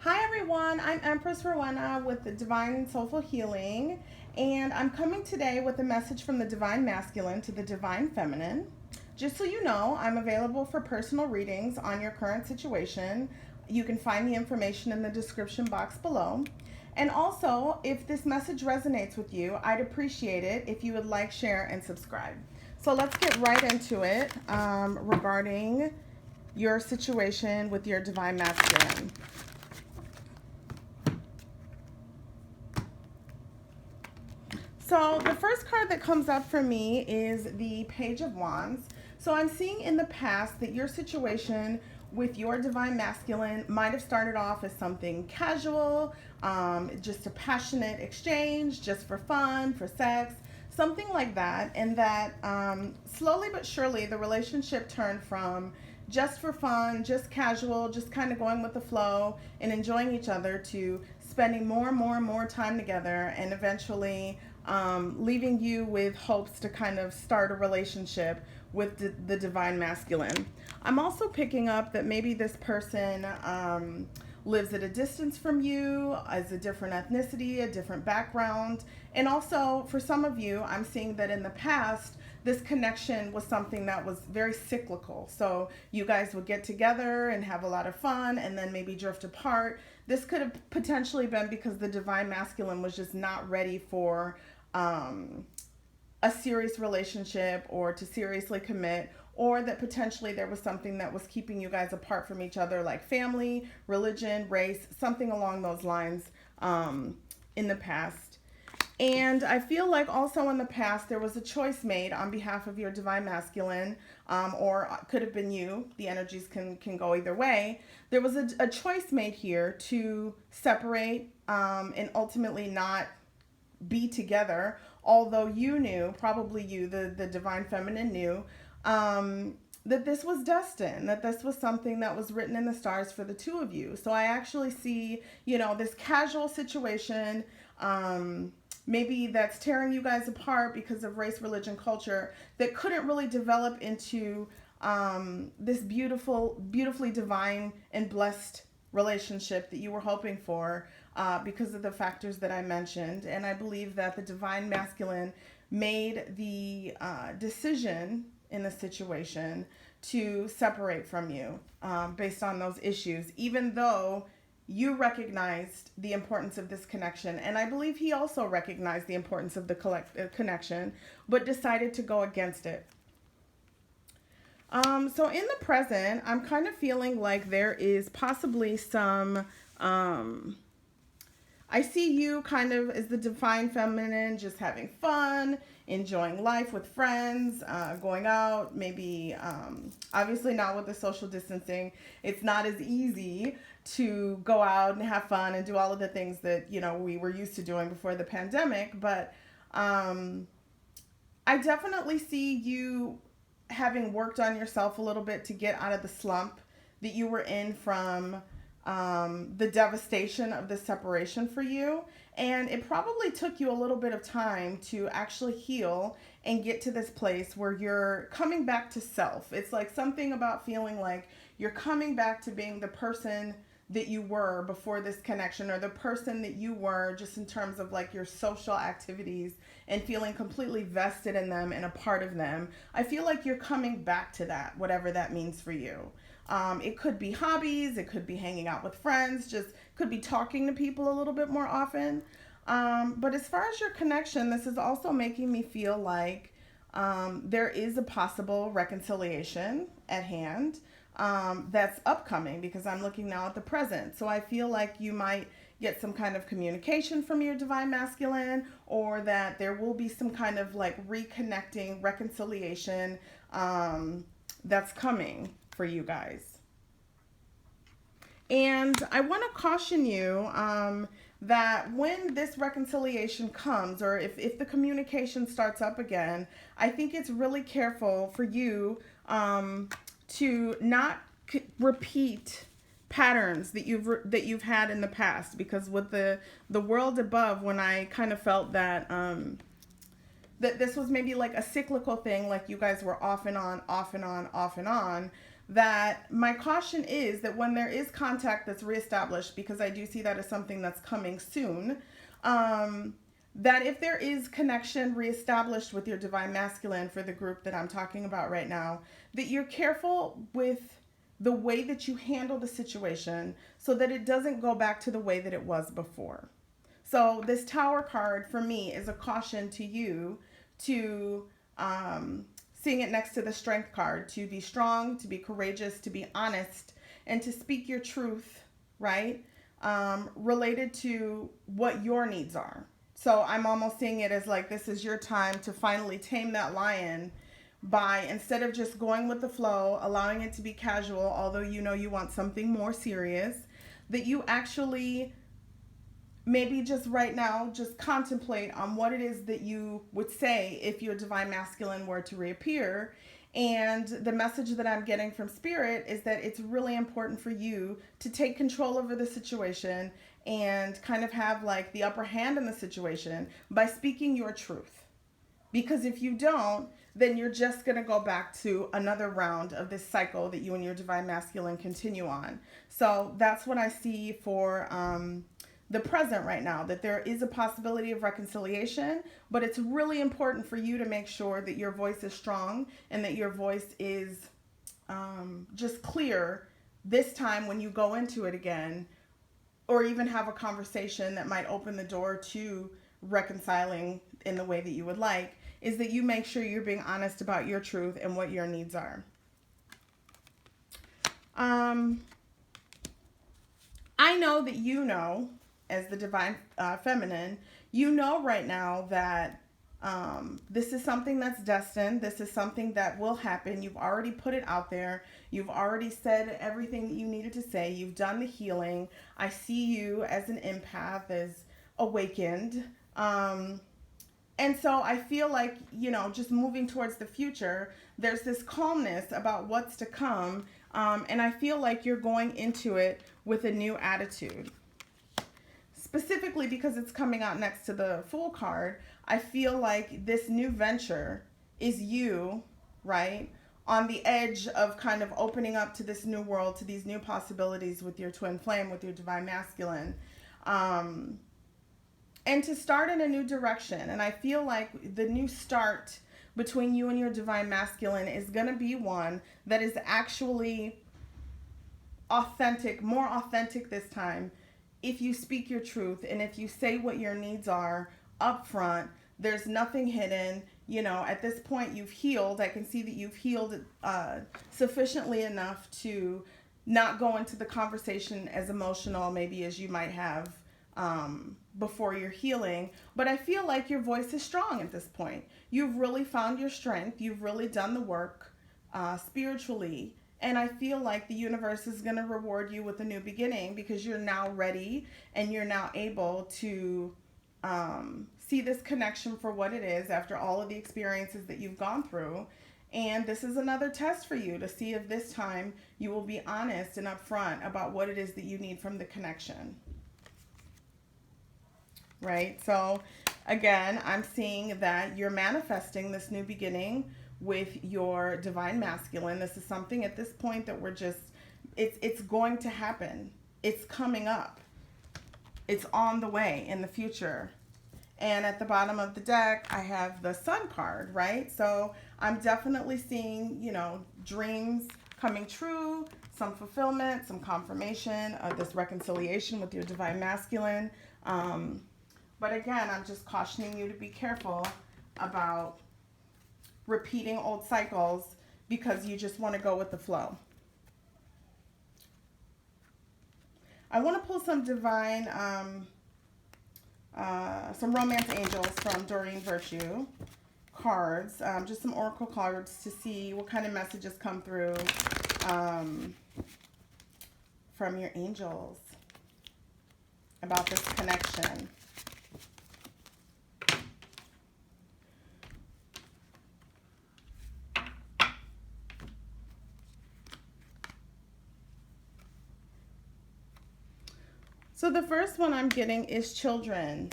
Hi everyone, I'm Empress Rowena with the Divine Soulful Healing, and I'm coming today with a message from the Divine Masculine to the Divine Feminine. Just so you know, I'm available for personal readings on your current situation. You can find the information in the description box below. And also, if this message resonates with you, I'd appreciate it if you would like, share, and subscribe. So let's get right into it regarding your situation with your Divine Masculine. So the first card that comes up for me is the Page of Wands. So I'm seeing in the past that your situation with your Divine Masculine might have started off as something casual, just a passionate exchange, just for fun, for sex, something like that. And that slowly but surely the relationship turned from just for fun, just casual, just kind of going with the flow and enjoying each other to spending more and more and more time together, and eventually leaving you with hopes to kind of start a relationship with the Divine Masculine. I'm also picking up that maybe this person lives at a distance from you, as a different ethnicity, a different background. And also, for some of you, I'm seeing that in the past, this connection was something that was very cyclical. So you guys would get together and have a lot of fun and then maybe drift apart. This could have potentially been because the Divine Masculine was just not ready for a serious relationship or to seriously commit, or that potentially there was something that was keeping you guys apart from each other, like family, religion, race, something along those lines in the past. And I feel like also in the past there was a choice made on behalf of your Divine Masculine, or could have been you. The energies can go either way. There was a choice made here to separate and ultimately not be together, although you knew, probably you, the Divine Feminine knew, that this was destined, that this was something that was written in the stars for the two of you. So I actually see, this casual situation, maybe that's tearing you guys apart because of race, religion, culture, that couldn't really develop into this beautifully divine and blessed relationship that you were hoping for because of the factors that I mentioned. And I believe that the Divine Masculine made the decision in the situation to separate from you based on those issues, even though you recognized the importance of this connection. And I believe he also recognized the importance of the connection, but decided to go against it. So in the present, I'm kind of feeling like there is possibly some, I see you kind of as the Divine Feminine, just having fun, enjoying life with friends, going out, maybe, obviously not with the social distancing. It's not as easy to go out and have fun and do all of the things that, we were used to doing before the pandemic. But I definitely see you having worked on yourself a little bit to get out of the slump that you were in from the devastation of the separation for you. And it probably took you a little bit of time to actually heal and get to this place where you're coming back to self. It's like something about feeling like you're coming back to being the person that you were before this connection, or the person that you were just in terms of like your social activities, and feeling completely vested in them and a part of them. I feel like you're coming back to that, whatever that means for you. It could be hobbies, it could be hanging out with friends, just could be talking to people a little bit more often. But as far as your connection, this is also making me feel like there is a possible reconciliation at hand that's upcoming, because I'm looking now at the present. So I feel like you might get some kind of communication from your Divine Masculine, or that there will be some kind of like reconnecting, reconciliation that's coming for you guys. And I want to caution you that when this reconciliation comes, or if the communication starts up again, I think it's really careful for you to not repeat patterns that you've had in the past. Because with the world above, when I kind of felt that that this was maybe like a cyclical thing, like you guys were off and on, off and on, off and on, that my caution is that when there is contact that's reestablished, because I do see that as something that's coming soon, that if there is connection reestablished with your divine masculine for the group that I'm talking about right now, that you're careful with the way that you handle the situation so that it doesn't go back to the way that it was before. So this Tower card for me is a caution to you to seeing it next to the Strength card, to be strong, to be courageous, to be honest, and to speak your truth, right? Related to what your needs are. So I'm almost seeing it as like this is your time to finally tame that lion by, instead of just going with the flow, allowing it to be casual, although you know you want something more serious, that you actually maybe just right now just contemplate on what it is that you would say if your divine masculine were to reappear. And the message that I'm getting from Spirit is that it's really important for you to take control over the situation and kind of have like the upper hand in the situation by speaking your truth. Because if you don't, then you're just going to go back to another round of this cycle that you and your divine masculine continue on. So that's what I see for the present right now, that there is a possibility of reconciliation, but it's really important for you to make sure that your voice is strong and that your voice is just clear this time when you go into it again, or even have a conversation that might open the door to reconciling in the way that you would like, is that you make sure you're being honest about your truth and what your needs are. I know that you know, as the divine feminine, you know right now that this is something that's destined. This is something that will happen. You've already put it out there. You've already said everything that you needed to say. You've done the healing. I see you as an empath, as awakened. And so I feel like, you know, just moving towards the future, there's this calmness about what's to come. And I feel like you're going into it with a new attitude. Specifically because it's coming out next to the Fool card, I feel like this new venture is you, right, on the edge of kind of opening up to this new world, to these new possibilities with your twin flame, with your divine masculine. And to start in a new direction. And I feel like the new start between you and your divine masculine is going to be one that is actually authentic, more authentic this time. If you speak your truth and if you say what your needs are up front, there's nothing hidden. You know, at this point you've healed. I can see that you've healed sufficiently enough to not go into the conversation as emotional maybe as you might have before your healing. But I feel like your voice is strong at this point. You've really found your strength. You've really done the work spiritually. And I feel like the universe is going to reward you with a new beginning because you're now ready and you're now able to see this connection for what it is after all of the experiences that you've gone through. And this is another test for you to see if this time you will be honest and upfront about what it is that you need from the connection. Right? So again, I'm seeing that you're manifesting this new beginning with your divine masculine. This is something at this point that we're just, it's going to happen. It's coming up. It's on the way in the future. And at the bottom of the deck, I have the Sun card, right? So I'm definitely seeing, you know, dreams coming true, some fulfillment, some confirmation of this reconciliation with your divine masculine. But again, I'm just cautioning you to be careful about repeating old cycles because you just want to go with the flow. I want to pull some divine, some romance angels from Doreen Virtue cards, just some oracle cards to see what kind of messages come through from your angels about this connection. So the first one I'm getting is children.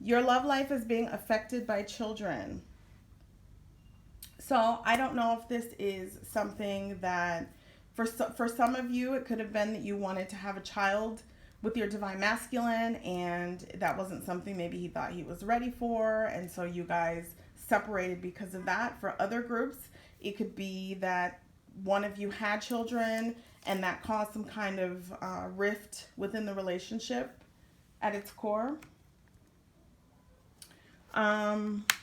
Your love life is being affected by children. So I don't know if this is something that, for some of you, it could have been that you wanted to have a child with your divine masculine, and that wasn't something maybe he thought he was ready for, and so you guys separated because of that. For other groups, it could be that one of you had children, and that caused some kind of rift within the relationship at its core.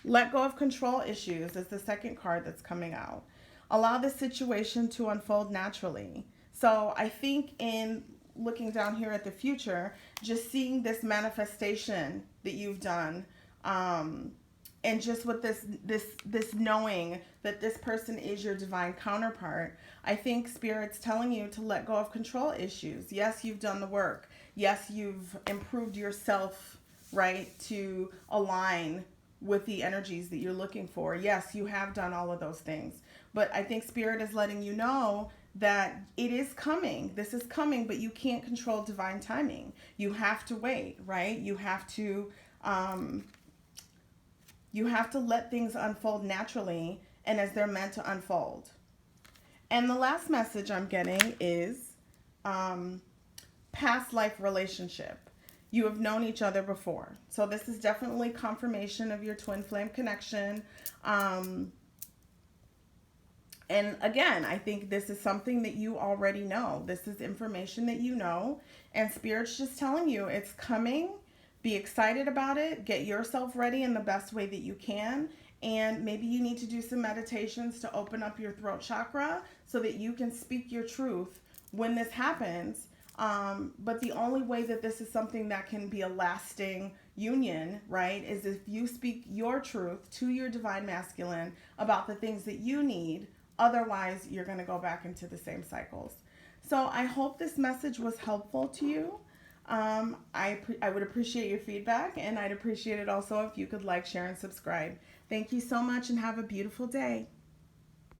Let go of control issues is the second card that's coming out. Allow the situation to unfold naturally. So I think in looking down here at the future, just seeing this manifestation that you've done, and just with this knowing that this person is your divine counterpart, I think Spirit's telling you to let go of control issues. Yes, you've done the work. Yes, you've improved yourself, right, to align with the energies that you're looking for. Yes, you have done all of those things. But I think Spirit is letting you know that it is coming. This is coming, but you can't control divine timing. You have to wait, right? You have to let things unfold naturally and as they're meant to unfold. And the last message I'm getting is past life relationship. You have known each other before. So this is definitely confirmation of your twin flame connection. And again, I think this is something that you already know. This is information that you know. And Spirit's just telling you it's coming. Be excited about it. Get yourself ready in the best way that you can. And maybe you need to do some meditations to open up your throat chakra so that you can speak your truth when this happens. But the only way that this is something that can be a lasting union, right, is if you speak your truth to your divine masculine about the things that you need. Otherwise, you're going to go back into the same cycles. So I hope this message was helpful to you. I would appreciate your feedback, and I'd appreciate it also if you could like, share, and subscribe. Thank you so much, and have a beautiful day.